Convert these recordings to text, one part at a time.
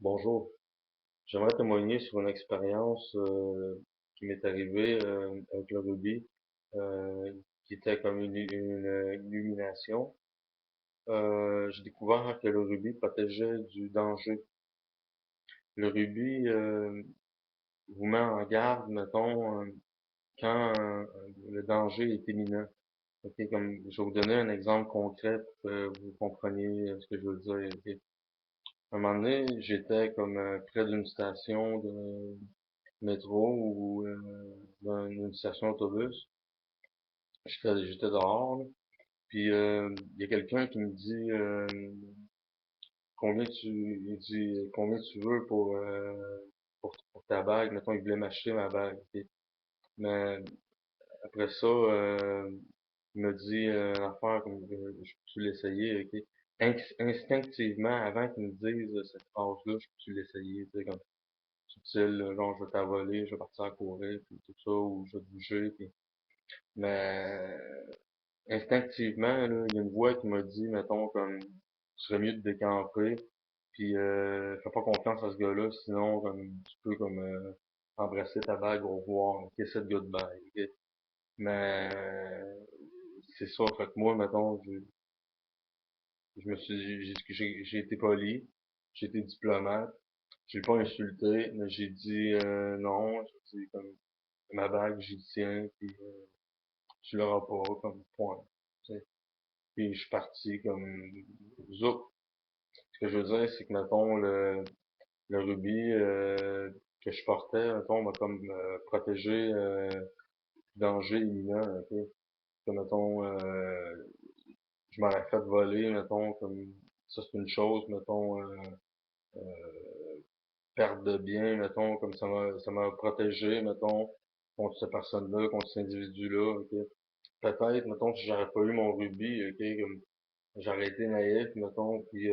Bonjour, j'aimerais témoigner sur une expérience qui m'est arrivée avec le rugby, euh, qui était comme une illumination. J'ai découvert que le rugby protégeait du danger. Le rugby vous met en garde, mettons, quand le danger est imminent. Ok, comme je vais vous donner un exemple concret pour que vous compreniez ce que je veux dire. Ok. À un moment donné, j'étais comme près d'une station de métro ou dans une station d'autobus. J'étais dehors, là. Puis il y a quelqu'un qui me dit il dit combien tu veux pour ta bague. Mettons, il voulait m'acheter ma bague. Ok. Mais après ça, il m'a dit une affaire comme je peux l'essayer, ok. Instinctivement, avant qu'il me dise cette phrase-là, je peux l'essayer, tu sais, comme subtil, là, genre je vais t'avoler, je vais partir à courir, puis tout ça, ou je vais te bouger, puis mais instinctivement, là, il y a une voix qui m'a dit, mettons, comme, tu serais mieux de décamper, puis fais pas confiance à ce gars-là, sinon, comme, tu peux, comme, embrasser ta bague au revoir, qu'est-ce que good bye, ok? Mais, c'est ça, fait que moi, mettons, je me suis dit, j'ai été poli, j'ai été diplomate, j'ai pas insulté, mais j'ai dit, non, j'ai dit, comme, ma bague, j'y tiens, puis tu l'auras pas, comme, point. Tu sais. Puis je suis parti comme zoup. Ce que je veux dire, c'est que mettons le rubis que je portais, mettons, m'a comme protégé du danger imminent, ok. Que mettons, je m'aurais fait voler, mettons, comme ça c'est une chose, mettons, perte de biens, mettons, comme ça m'a protégé, mettons, contre cette personne-là, contre cet individu-là, ok. Peut-être, mettons, si j'aurais pas eu mon rubis, ok, comme j'aurais été naïf, mettons, puis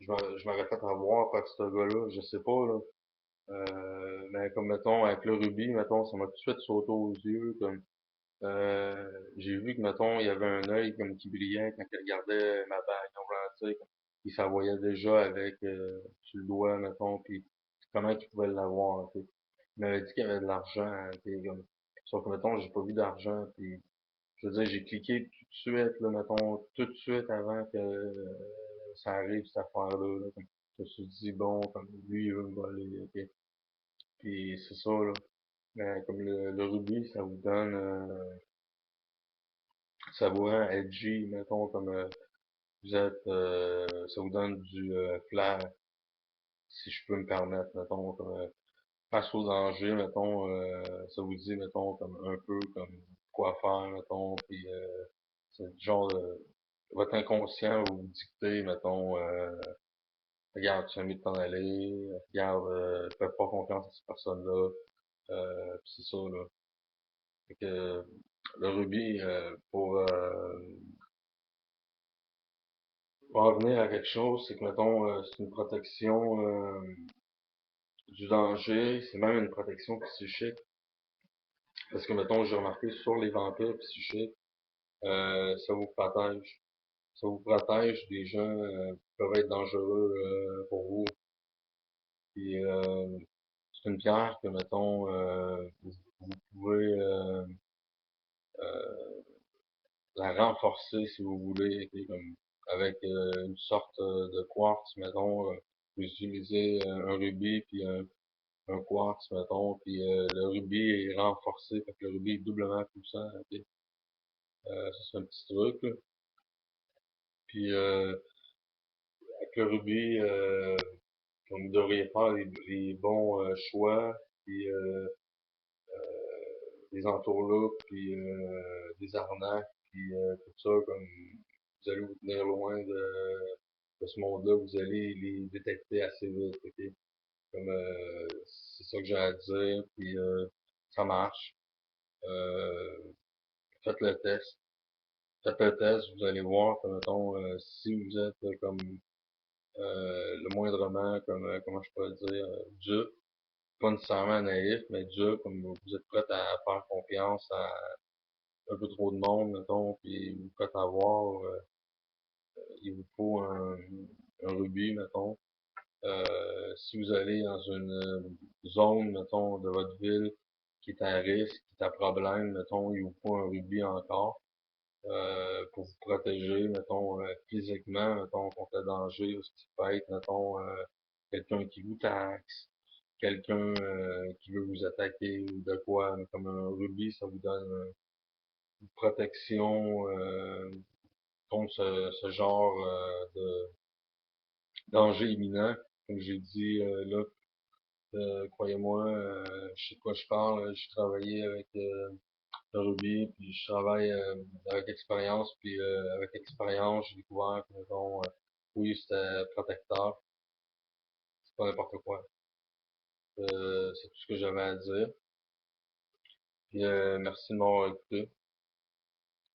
je m'aurais fait avoir par ce gars-là, je sais pas, là. Mais comme, mettons, avec le rubis, mettons, ça m'a tout de suite sauté aux yeux, comme, j'ai vu que, mettons, il y avait un œil, comme, qui brillait quand il regardait ma bague, en blanc, tu sais, comme, il s'en voyait déjà avec, sur le doigt, mettons, puis comment il pouvait l'avoir, tu sais. Il m'avait dit qu'il y avait de l'argent, tu sais, comme, sauf que, mettons, j'ai pas vu d'argent, puis je veux dire, j'ai cliqué tout de suite, là, mettons, tout de suite avant que ça arrive, cette affaire-là, là, comme, je me suis dit, bon, comme lui, il veut me voler, ok. Puis c'est ça, là. Mais comme le rubis, ça vous donne, ça vous rend edgy, mettons, comme ça vous donne du flair, si je peux me permettre, mettons, comme face au danger, mettons, ça vous dit, mettons, comme un peu comme quoi faire, mettons, puis c'est le genre de votre inconscient va vous dicter, mettons, regarde, tu as mieux de t'en aller, regarde, fais pas confiance à cette personne-là, pis c'est ça, là. Fait que le rubis, pour en venir à quelque chose, c'est que, mettons, c'est une protection du danger, c'est même une protection psychique. Parce que, mettons, j'ai remarqué sur les vampires psychiques, ça vous protège. Ça vous protège des gens qui peuvent être dangereux pour vous. Puis c'est une pierre que, mettons, vous pouvez la renforcer si vous voulez, ok, comme avec une sorte de quartz, mettons, vous utilisez un rubis puis un quartz, mettons, puis le rubis est renforcé, fait que le rubis est doublement puissant, ok. Ça c'est un petit truc, là. Puis avec le rubis, comme vous devriez faire les bons choix, puis des entourloupes, puis des arnaques, puis tout ça, comme vous allez vous tenir loin de ce monde-là, vous allez les détecter assez vite, ok? Comme c'est ça que j'ai à dire, puis ça marche. Euh, faites le test. Faites le test, vous allez voir que, mettons, si vous êtes comme le moindrement, comme comment je peux le dire, dur, pas nécessairement naïf, mais dur, comme vous êtes prêt à faire confiance à un peu trop de monde, mettons, puis vous faites avoir, il vous faut un rubis, mettons. Si vous allez dans une zone, mettons, de votre ville qui est à risque, qui est à problème, mettons, il vous faut un rubis encore, pour vous protéger, mettons, physiquement, mettons, contre le danger, ou ce qui peut être, mettons, quelqu'un qui vous taxe, quelqu'un qui veut vous attaquer ou de quoi, comme un rubis, ça vous donne une protection contre ce genre de danger imminent. Comme j'ai dit là, croyez-moi, je sais de quoi je parle. J'ai travaillé avec le rubis, puis je travaille avec expérience, puis avec expérience, j'ai découvert que, mettons, oui, c'était protecteur, c'est pas n'importe quoi. C'est tout ce que j'avais à dire. Puis merci de m'avoir écouté.